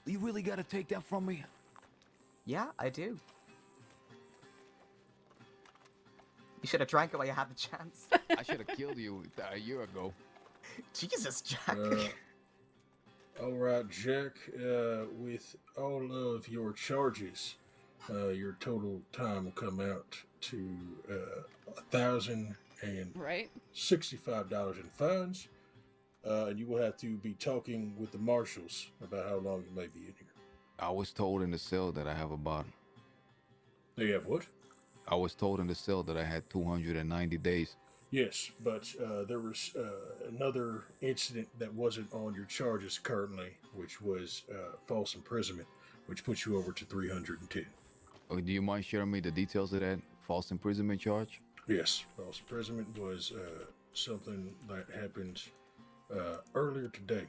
You really gotta take that from me? Yeah, I do. You should have drank it while you had the chance. I should have killed you a year ago. Jesus, Jack. All right, Jack. With all of your charges, your total time will come out to $1,065 in fines. And you will have to be talking with the marshals about how long you may be in here. I was told in the cell that I have about... You have what? I was told in the cell that I had 290 days. Yes, but there was another incident that wasn't on your charges currently, which was false imprisonment, which puts you over to 310. Do you mind sharing me the details of that false imprisonment charge? Yes, false imprisonment was something that happened earlier today.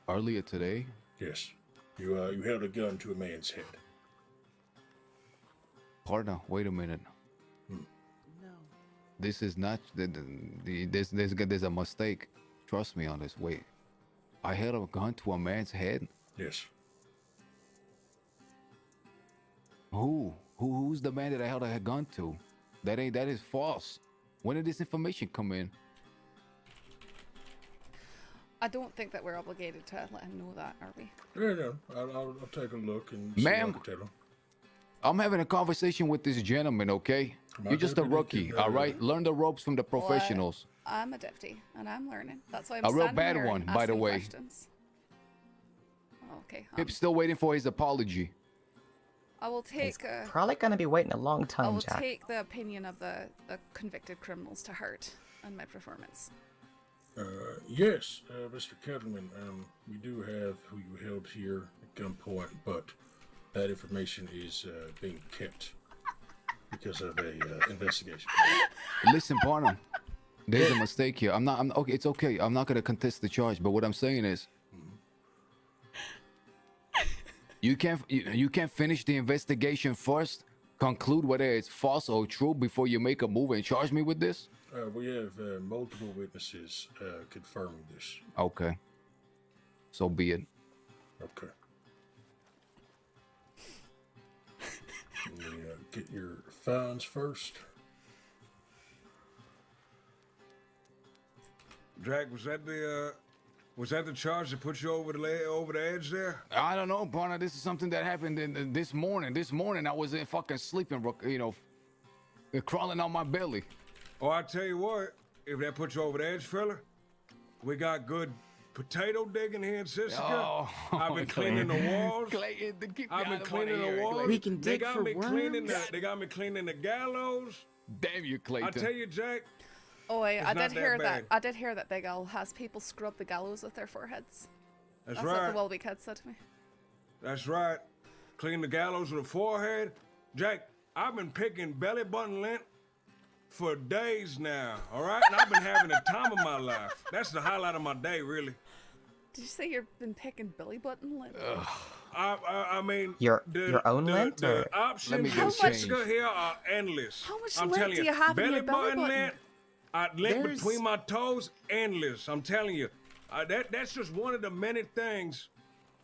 Earlier today? Yes, you held a gun to a man's head. Partner, wait a minute. No. This is not... There's a mistake. Trust me on this. Wait. I held a gun to a man's head? Yes. Who's the man that I held a gun to? That is false. When did this information come in? I don't think that we're obligated to let him know that, are we? No. I'll take a look and Ma'am, see what I can tell him. I'm having a conversation with this gentleman, okay? You're just a rookie, all right? Learn the ropes from the professionals. Well, I'm a deputy, and I'm learning. That's why I'm A real standing bad here one, and by the asking way. questions. Okay. Pip's still waiting for his apology. I will He's take. probably gonna be waiting a long I time, will Jack. take the opinion of the convicted criminals to heart on my performance. Yes, Mr. Kettleman, we do have who you held here at gunpoint, but that information is being kept because of a investigation. Listen, partner, there's a mistake here. Okay, it's okay. I'm not gonna contest the charge, but what I'm saying is, you can't finish the investigation first, conclude whether it's false or true before you make a move and charge me with this. We have multiple witnesses confirming this. Okay. So be it. Okay. Let me get your fines first. Jack, was that the charge that put you over the edge there? I don't know, partner. This is something that happened this morning. This morning I was in fucking sleeping, crawling on my belly. Oh, I tell you what, if that puts you over the edge, fella, we got good potato digging here in Sisika. Oh, I've been cleaning the walls. Clayton, keep I've been cleaning the walls. We can dig for worms. They got me cleaning the gallows. Damn you, Clayton. I tell you, Jack. Oh, wait, I It's not did that hear bad. I did hear that Big Al has people scrub the gallows with their foreheads. That's That's right. what the Welby kid said to me. That's right. Clean the gallows with the forehead. Jack, I've been picking belly button lint for days now, all right? And I've been having the time of my life. That's the highlight of my day, really. Did you say you've been picking belly button lint? I mean, Your own the, lint, the or- options Let me in get Sisika changed. here are endless. How much I'm lint telling do you have in belly your belly button? lint, lint There's- between my toes, endless. I'm telling you, that's just one of the many things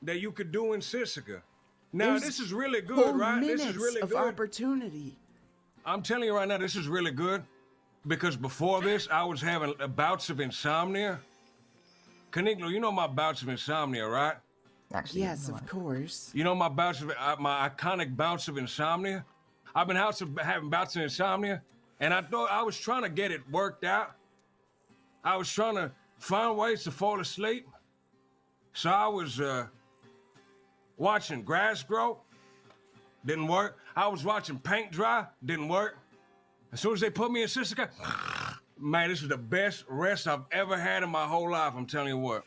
that you could do in Sisika. Now, There's this is really whole good, right? minutes This is really of good. opportunity. I'm telling you right now, this is really good. Because before this, I was having bouts of insomnia. Kuniklo, you know my bouts of insomnia, right? Actually, Yes, you know of what? course. You know my bouts of my iconic bouts of insomnia. I've been having bouts of insomnia, and I thought I was trying to get it worked out. I was trying to find ways to fall asleep. So I was watching grass grow, didn't work. I was watching paint dry, didn't work. As soon as they put me in Sisika, man, this is the best rest I've ever had in my whole life. I'm telling you what.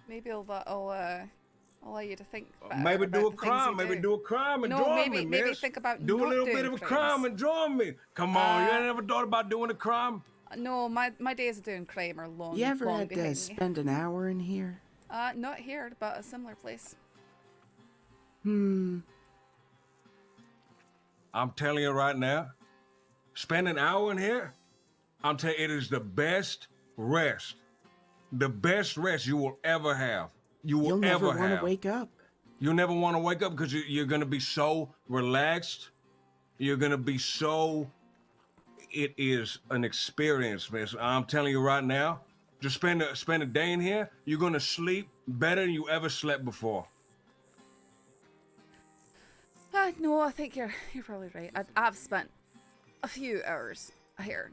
Maybe I'll allow you to think better Maybe about do a the things crime. you Maybe do a crime and No, join maybe- me, maybe miss. think about do a not little bit doing of a crimes. crime and join me. Come on, you ain't never thought about doing a crime? No, my days of doing crime are long. You ever long had to behind me. spend an hour in here? Not here, but a similar place. I'm telling you right now, spend an hour in here, I'm telling you, it is the best rest the best rest you will ever have. You will You'll never ever want have. to wake up. You'll never want to wake up because you're going to be so relaxed. You're going to be so... It is an experience, man. So I'm telling you right now, just spend a day in here, you're going to sleep better than you ever slept before. No, I think you're probably right. I've spent a few hours here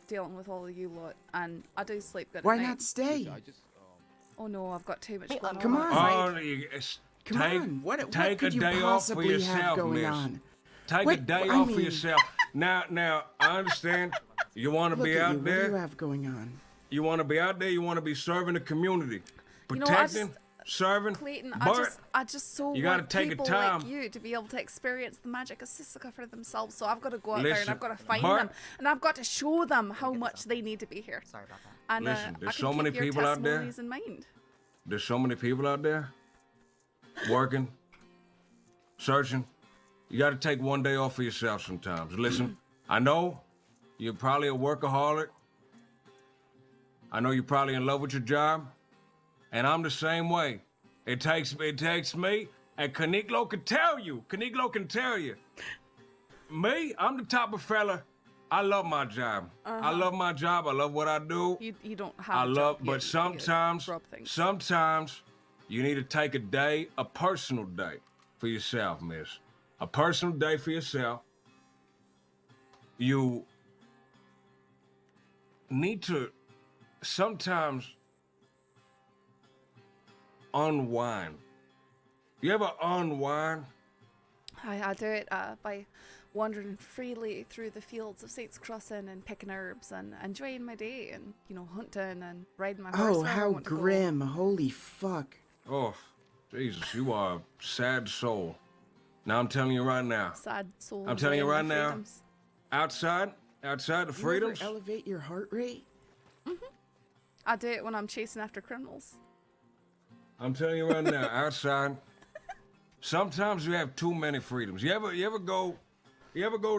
dealing with all of you lot, and I do sleep good Why at night. not stay? I just Oh no, I've got too much Wait, going come on. on. Take on. What take could a you day off for possibly have yourself, going miss. on? Take a What- day I off for mean- yourself. Now, I understand you want to Look be at you. out What do there. you have going on? You want to be out there. You want to be serving the community, You know, protecting, serving. Clayton, but I just so you gotta want take a people time. like you to be able to experience the magic of Sisika for themselves. So I've got to go out there and Listen, I've got to find but- them, and I've got to show them how much they need to be here. Sorry about that. And Listen, I there's can so keep many your people out there. testimonies in mind. There's so many people out there working, searching. You got to take one day off for yourself sometimes. Listen, I know you're probably a workaholic. I know you're probably in love with your job, and I'm the same way. It takes me, and Kuniklo can tell you. Kuniklo can tell you. Me, I'm the type of fella. I love my job. I love my job. I love what I do. You don't have. I a love, job. but You sometimes rub things. you need to take a day, a personal day for yourself, miss. A personal day for yourself. You need to sometimes unwind. You ever unwind? I do it by wandering freely through the fields of Saints Crossing and picking herbs and enjoying my day and, you know, hunting and riding my horse. Oh, wherever I how want to go. grim. Holy fuck. Oh, Jesus, you are a sad soul. Now I'm telling you right now, Sad soul. I'm telling you enjoying right my now. freedoms. outside the freedoms. You ever elevate your heart rate? I do it when I'm chasing after criminals. I'm telling you right now, outside. Sometimes you have too many freedoms. You ever go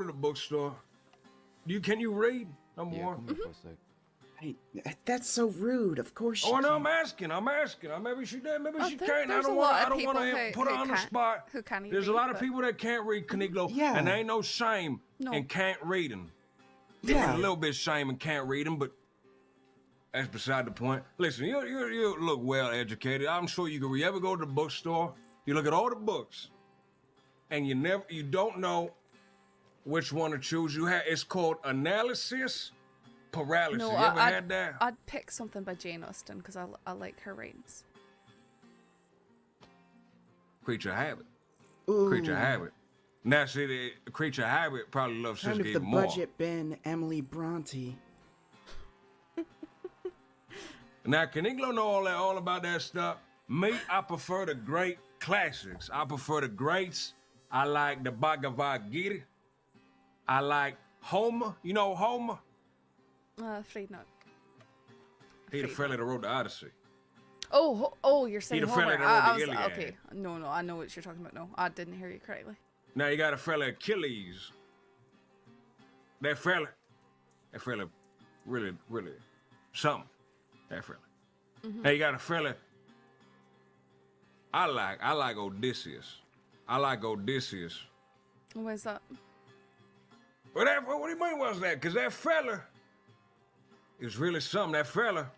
to the bookstore? Can you read? Number yeah, one. come here for a sec. Hey, that's so rude. Of course you Oh no, can. I'm asking. Maybe she did. Maybe she can't. There's I a don't lot want. of I don't want people to put her who on the can't- spot. who can't There's a read, lot of but- people that can't read Kuniklo, Yeah. and there ain't no shame No. in can't reading. Yeah. There's a little bit of shame in can't read them, but that's beside the point. Listen, you look well educated. I'm sure you can. You ever go to the bookstore? You look at all the books, and you don't know which one to choose. It's called analysis paralysis. No, you ever I'd, had that? I'd pick something by Jane Austen because I like her writings. Creature habit. Ooh, Creature habit. Now, see, the creature habit probably loves kind Sisika of the even more. budget bin Emily Bronte. Now, Kuniklo know all about that stuff. Me, I prefer the great classics. I prefer the greats. I like the Bhagavad Gita. I like Homer. You know Homer? Afraid not. He the fella that wrote the Odyssey. Oh, you're saying the Homer. fella that wrote I the was, Iliad. okay. No, I know what you're talking about. No, I didn't hear you correctly. Now you got a fella Achilles. That fella really something. That fella. Now you got a fella. I like Odysseus. I like Odysseus. Why is that? But what do you mean was that? Because that fella is really something. That fella,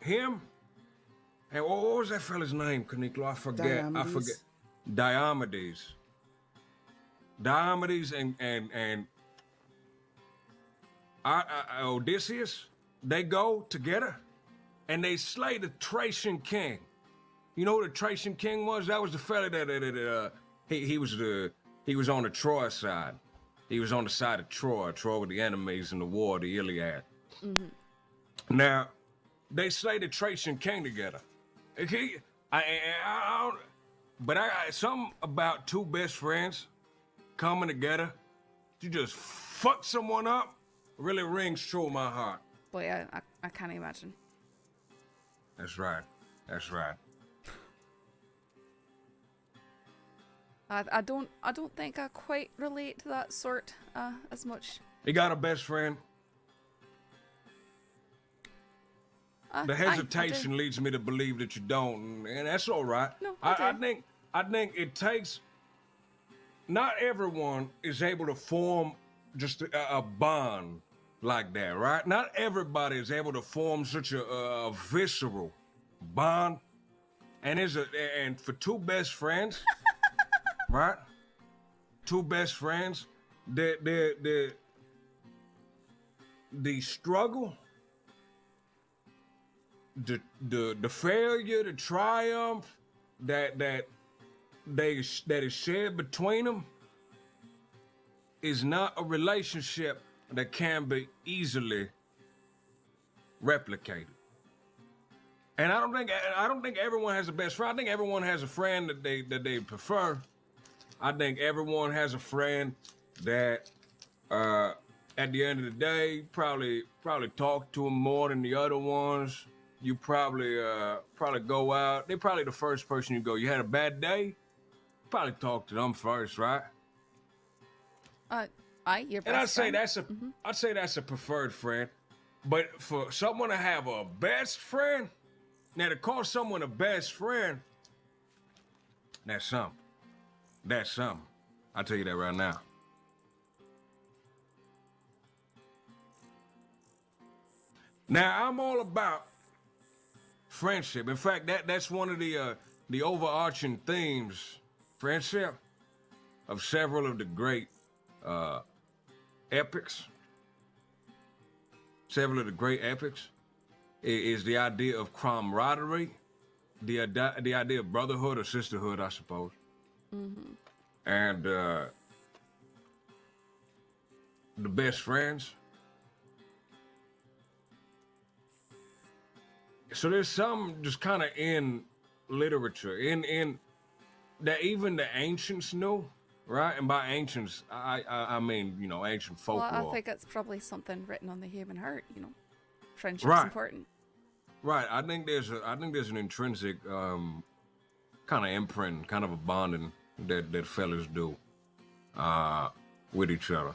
him, and what was that fella's name, Kuniklo? I forget. Diomedes? Diomedes and Odysseus, they go together and they slay the Thracian king. You know who the Thracian king was? That was the fella that he was on the Troy side. He was on the side of Troy. Troy were the enemies in the war, the Iliad. Now, they slay the Thracian king together. But I got something about two best friends coming together to just fuck someone up really rings true in my heart. Boy, I can't imagine. That's right. That's right. I don't think I quite relate to that sort as much. You got a best friend? the I do. hesitation leads me to believe that you don't, and that's all right. No, I do. think it takes. Not everyone is able to form just a bond like that, right? Not everybody is able to form such a visceral bond, and for two best friends, right? Two best friends, the struggle, the failure, the triumph that is shared between them is not a relationship that can be easily replicated. And I don't think everyone has a best friend. I think everyone has a friend that they prefer. I think everyone has a friend that at the end of the day probably talk to them more than the other ones. You probably go out. They're probably the first person you go. You had a bad day? Probably talk to them first, right? Your best And I'd say friend. that's a preferred friend. But for someone to have a best friend, now to call someone a best friend, that's something. That's something. I'll tell you that right now. Now I'm all about friendship. In fact, that's one of the overarching themes, friendship, of several of the great epics. Several of the great epics is the idea of camaraderie, the idea of brotherhood or sisterhood, I suppose. Mm-hmm. And the best friends. So there's some just kind of in literature, in that even the ancients knew, right? And by ancients, I mean, ancient folklore. Well, I think it's probably something written on the human heart. Friendship's Right. important. Right. I think there's an intrinsic kind of imprint, kind of a bonding that fellas do with each other.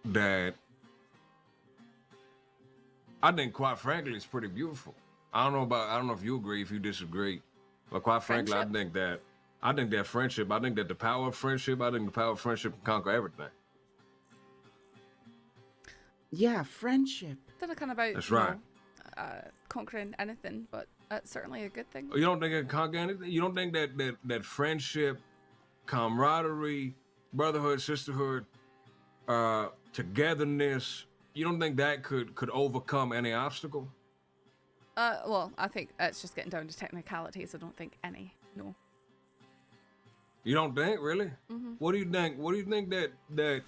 That I think, quite frankly, it's pretty beautiful. I don't know if you agree, if you disagree, but quite frankly, I think that friendship, I think that the power of friendship can conquer everything. Yeah, friendship. Don't know kind of about That's right. Conquering anything, but that's certainly a good thing. You don't think it can conquer anything? You don't think that friendship, camaraderie, brotherhood, sisterhood, togetherness, you don't think that could overcome any obstacle? Well, I think it's just getting down to technicalities. I don't think any. No. You don't think, really? Mm-hmm. What do you think? What do you think that You got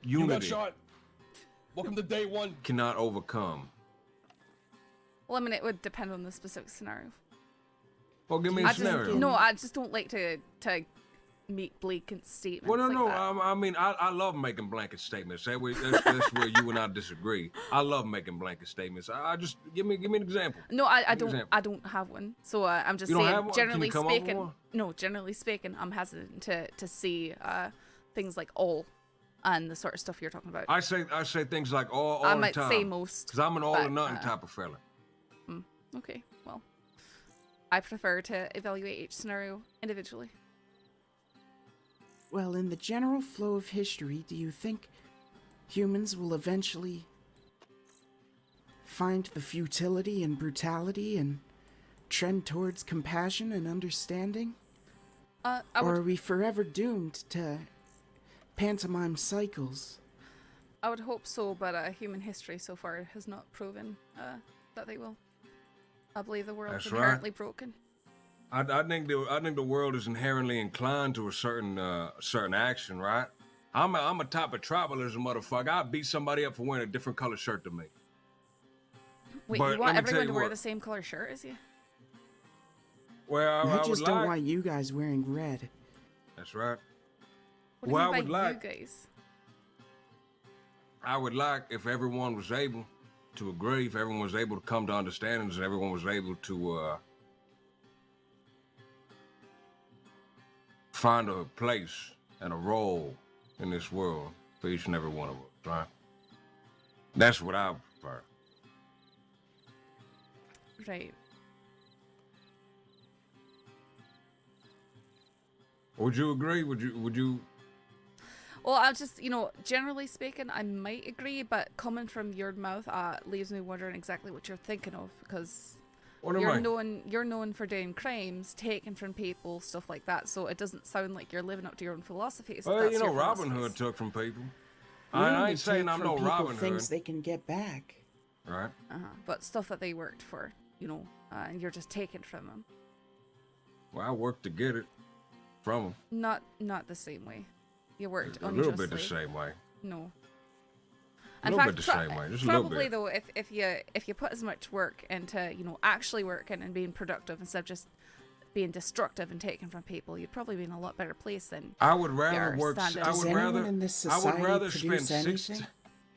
unity shot. Welcome to day one. cannot overcome? Well, I mean, it would depend on the specific scenario. Well, give me a I scenario. just, no, I just don't like to make blanket statements. Well, no, like that. I mean, I love making blanket statements. That's where you and I disagree. I love making blanket statements. I just give me an example. No, I Give me an don't. example. I don't have one. So I'm just You don't saying. have one? Can you Generally come up with speaking, one? no. Generally speaking, I'm hesitant to see things like all and the sort of stuff you're talking about. I say things like all I the might time. say most, because I'm an all but, or nothing type of fella. Okay, well, I prefer to evaluate each scenario individually. Well, in the general flow of history, do you think humans will eventually find the futility and brutality and trend towards compassion and understanding? I Or would are we forever doomed to pantomime cycles? I would hope so, but human history so far has not proven that they will. I believe the world is That's right. inherently broken. I think the world is inherently inclined to a certain action, right? I'm a type of tribalism motherfucker. I'd beat somebody up for wearing a different color shirt than me. Wait, But you let want me tell everyone you to wear what. the same color shirt as you? Well, I I would just don't like. want you guys wearing red. That's right. What do Well, you I mean would by like- you guys? I would like if everyone was able to agree, if everyone was able to come to understandings, and everyone was able to find a place and a role in this world for each and every one of us, right? That's what I prefer. Right. Would you agree? Would you? Well, I'll just, generally speaking, I might agree, but coming from your mouth, leaves me wondering exactly what you're thinking of, because What am I? you're known for doing crimes, taking from people, stuff like that. So it doesn't sound like you're living up to your own philosophies. if Well, that's you know, your Robin philosophies. Hood took from people. We I only ain't saying take I'm from no people Robin Hood, things they can get back. right? But stuff that they worked for, and you're just taking from them. Well, I worked to get it from them. Not the same way. You worked A unjustly. little bit the same way. No. A little bit the same way, just a little probably bit. though, if you put as much work into actually working and being productive instead of just being destructive and taking from people, you'd probably be in a lot better place than. I would rather your work. standard. I Does would anyone rather. in this I would society rather spend produce anything?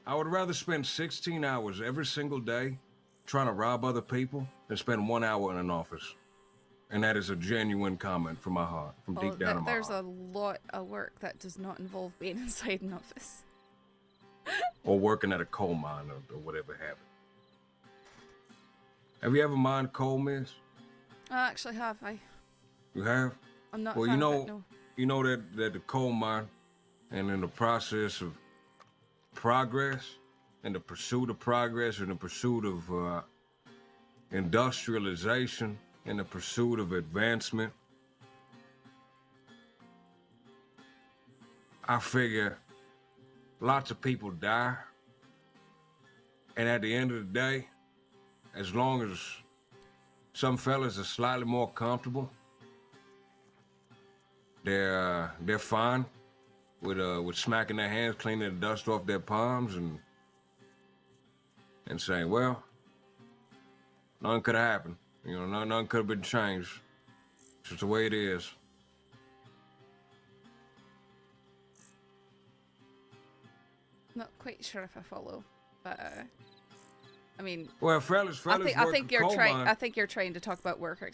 I would rather spend 16 hours every single day trying to rob other people than spend 1 hour in an office. And that is a genuine comment from my heart, from Well, deep down in my there's heart. a lot of work that does not involve being inside an office. Or working at a coal mine or whatever have it. Have you ever mined coal, miss? I actually have. You have? I'm not. Well, a fan you of know, it, no. you know that the coal mine, and in the process of progress, in the pursuit of progress, in the pursuit of industrialization, in the pursuit of advancement, I figure lots of people die, and at the end of the day, as long as some fellas are slightly more comfortable, they're fine with smacking their hands, cleaning the dust off their palms, and saying, well, nothing could have happened. Nothing could have been changed. It's just the way it is. Not quite sure if I follow, but I mean, Well, fellas I work think a you're coal trying. mine. I think you're trying to talk about worker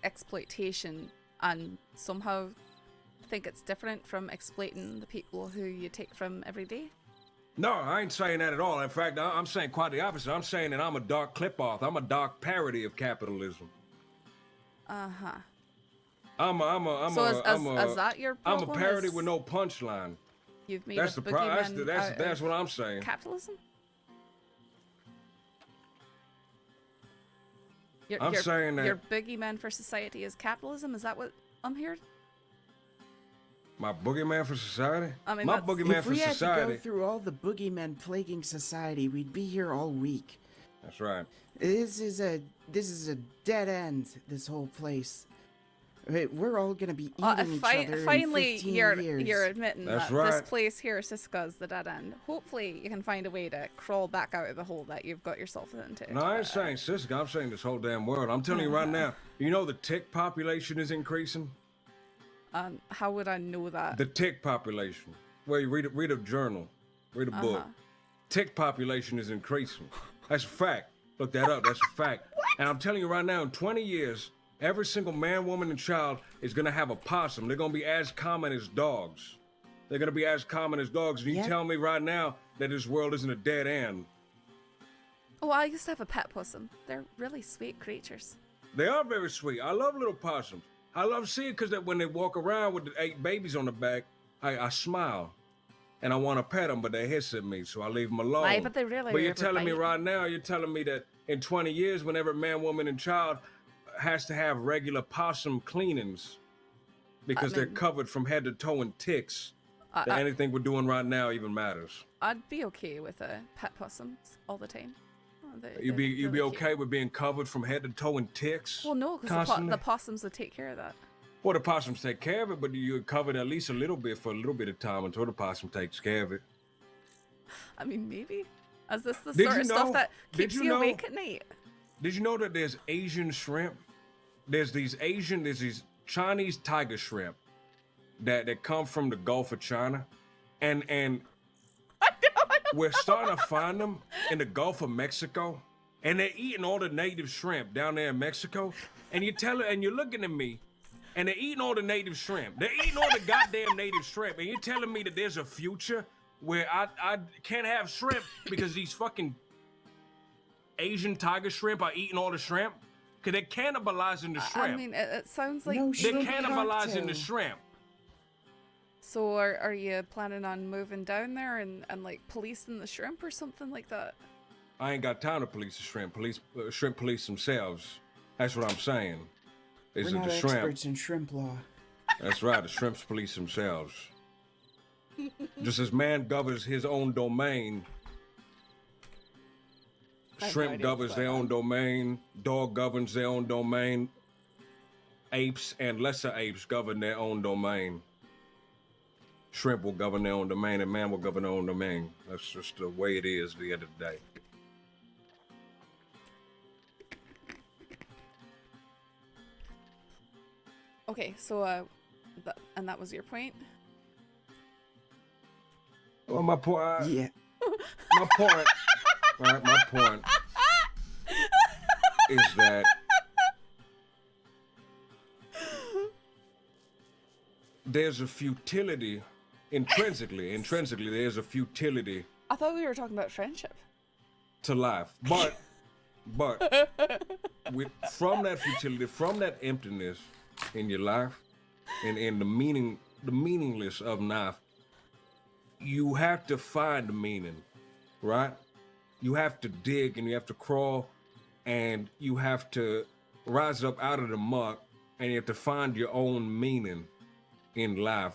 exploitation, and somehow think it's different from exploiting the people who you take from every day. No, I ain't saying that at all. In fact, I'm saying quite the opposite. I'm saying that I'm a dark clip-off. I'm a dark parody of capitalism. Uh-huh. I'm So is that your I'm problem? a parody is with no punchline. You've made That's a the problem. boogeyman That's out what of I'm saying. capitalism? I'm saying that- your boogeyman for society is capitalism. Is that what I'm hearing? My boogeyman for society? I mean, My that's- boogeyman If for we had to society. go through all the boogeymen plaguing society, we'd be here all week. That's right. This is a dead end. This whole place. We're all gonna be eating each other Finally, in 15 you're years. admitting That's that right. this place here, Sisika, is the dead end. Hopefully, you can find a way to crawl back out of the hole that you've got yourself into. No, I ain't saying Sisika. I'm saying this whole damn world. I'm telling you right now. You know the tick population is increasing. How would I know that? The tick population. Well, you read a journal, read a book. Tick population is increasing. That's a fact. Look that up. That's a fact. And I'm telling you right now, in 20 years, every single man, woman, and child is gonna have a possum. They're gonna be as common as dogs. They're gonna be as common as dogs. And you Yeah. tell me right now that this world isn't a dead end. Oh, I used to have a pet possum. They're really sweet creatures. They are very sweet. I love little possums. I love seeing because when they walk around with the 8 babies on the back, I smile. And I want to pet them, but they hiss at me, so I leave them alone. Aye, but they really But you're ever telling me bite. right now, you're telling me that in 20 years, whenever man, woman, and child has to have regular possum cleanings because they're mean- covered from head to toe in ticks, that I- anything we're doing right now even matters. I'd be okay with pet possums all the time. Oh, You'd they're be really cute. okay with being covered from head to toe in ticks? Well, no, because constantly? the possums would take care of that. Well, the possums take care of it, but you're covered at least a little bit for a little bit of time until the possum takes care of it. I mean, maybe. Is this the Did sort you of stuff know- that did keeps you you know- awake at night? Did you know that there's Asian shrimp? There's these Chinese tiger shrimp that come from the Gulf of China, and we're starting to find them in the Gulf of Mexico, and they're eating all the native shrimp down there in Mexico, and you're looking at me, and they're eating all the native shrimp. They're eating all the goddamn native shrimp, and you're telling me that there's a future where I can't have shrimp because these fucking Asian tiger shrimp are eating all the shrimp? Because they're cannibalizing the shrimp. I mean, it sounds like... No they're shrimp cannibalizing the cocktail. shrimp. So are you planning on moving down there and like policing the shrimp or something like that? I ain't got time to police the shrimp. Shrimp police themselves. That's what I'm saying. We're Is not the shrimp. experts in shrimp law. That's right. The shrimps police themselves. Just as man governs his own domain, I have no shrimp idea what's governs their going own on. domain, dog governs their own domain, apes and lesser apes govern their own domain. Shrimp will govern their own domain, and man will govern their own domain. That's just the way it is at the end of the day. Okay, so that was your point? Well, my point. Yeah. My point. Right, my point is that there's a futility intrinsically. There's a futility I thought we were talking about friendship. to life, but from that futility, from that emptiness in your life, and in the meaningless of life, you have to find the meaning, right? You have to dig and you have to crawl and you have to rise up out of the muck and you have to find your own meaning in life.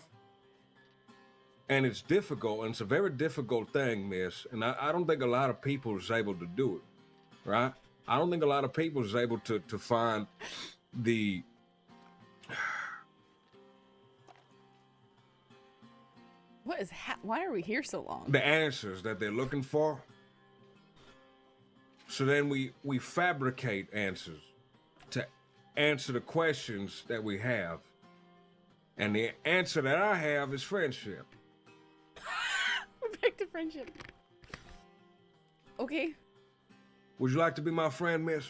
And it's difficult, and it's a very difficult thing, miss. And I don't think a lot of people is able to do it, right? I don't think a lot of people is able to find the What is why are we here so long? the answers that they're looking for. So then we fabricate answers to answer the questions that we have. And the answer that I have is friendship. We're back to friendship. Okay. Would you like to be my friend, miss?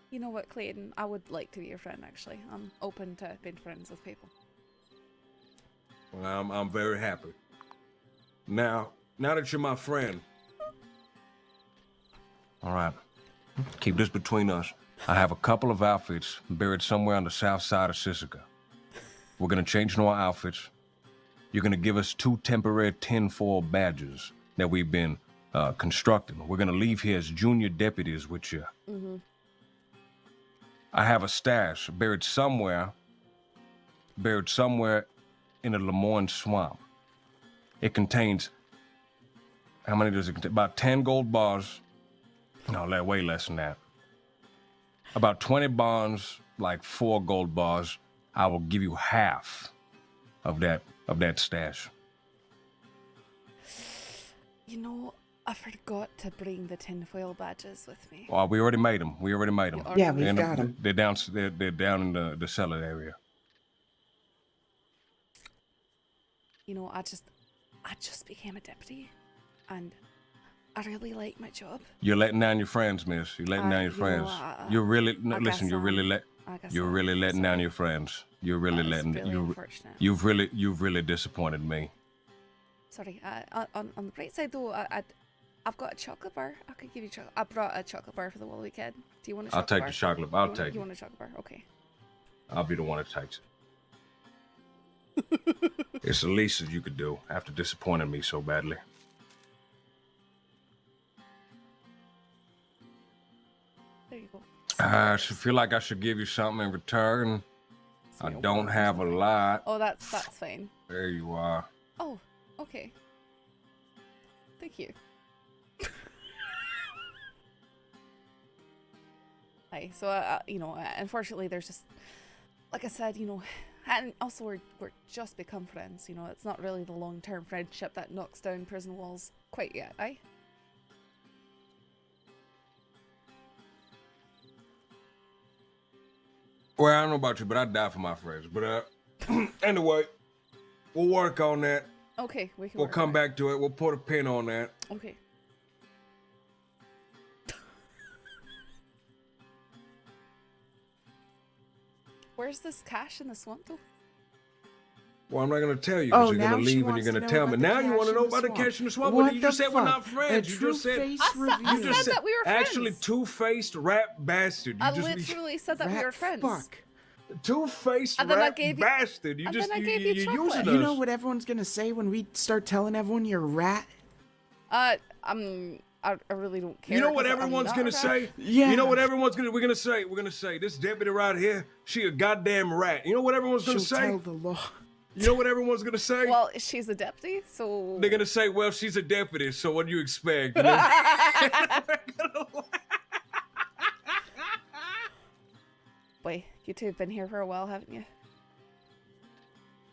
You know what, Clayton? I would like to be your friend, actually. I'm open to being friends with people. Well, I'm very happy. Now that you're my friend. All right. Keep this between us. I have a couple of outfits buried somewhere on the south side of Sisika. We're gonna change into our outfits. You're gonna give us 2 temporary tinfoil badges that we've been constructing. We're gonna leave here as junior deputies with you. Mm-hmm. I have a stash buried somewhere in the Lemoyne swamp. It contains, how many does it contain? About 10 gold bars. No, way less than that. About 20 bonds, like 4 gold bars. I will give you half of that stash. You know, I forgot to bring the tinfoil badges with me. Oh, we already made them. You already Yeah, made we've And got them. They're down in the cellar area. You know, I just became a deputy, and I really like my job. You're letting down your friends, miss. You're letting down your you know, friends. You're really I listen. guess You're really I guess You're I'm really letting down sorry. your friends. You're really That is letting really unfortunate. you've really disappointed me. Sorry. On the bright side though, I've got a chocolate bar. I could give you chocolate. I brought a chocolate bar for the Woolly Kid. Do you want a I'll chocolate take bar? the chocolate. I'll You take it. want a chocolate bar? Okay. I'll be the one that takes it. It's the least that you could do after disappointing me so badly. There you go. I should feel like I should give you something in return. I don't have a lot. Oh, that's fine. There you are. Oh, okay. Thank you. Hi. So, you know, unfortunately, there's just, like I said, you know, and also we're just become friends. You know, it's not really the long-term friendship that knocks down prison walls quite yet, eh? Well, I don't know about you, but I die for my friends. But anyway, we'll work on that. Okay, we can. We'll work come on it. back to it. We'll put a pin on that. Okay. Where's this cash in the swamp though? Well, I'm not gonna tell you Oh, because you're now gonna she leave and wants you're to gonna know tell me. about the Now you cash want to in know the about the swamp. cash in the swamp. What You the just said we're not fuck? friends. A You just said two-face I reveal. said that we were friends. actually two-faced rat bastard. You I just literally said that we Rat were friends. fuck. two-faced And then I rat gave you- bastard. You and just then I you, gave you, you you're chocolate. using You us. know what everyone's gonna say when we start telling everyone you're a rat? I really don't care. You know what 'cause I'm everyone's not gonna a rat. say? Yeah. You know what everyone's gonna we're gonna say? We're gonna say this deputy right here, she a goddamn rat. You know what everyone's gonna She'll say? tell the law. You know what everyone's gonna say? Well, she's a deputy, so. They're gonna say, well, she's a deputy, so what do you expect? You know? Boy, you two have been here for a while, haven't you?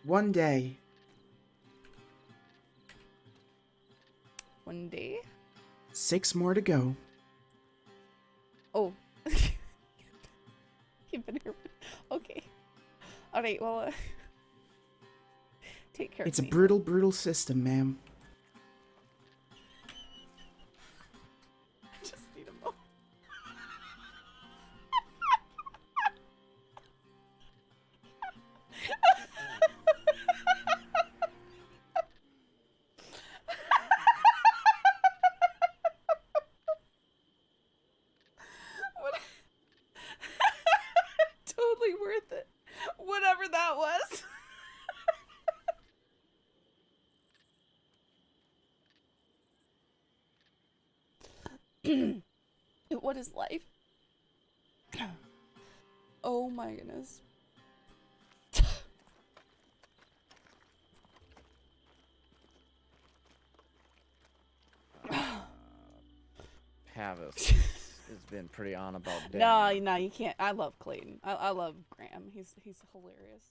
One day. One day. 6 more to go. Oh. You've been here. Okay. All right. Well. Take care. It's of a me. brutal, brutal system, ma'am. I just need a moment. What- Totally worth it. Whatever that was. What is life? Oh my goodness. Pavis has been pretty on about that. No, you can't. I love Clayton. I love Graham. He's hilarious.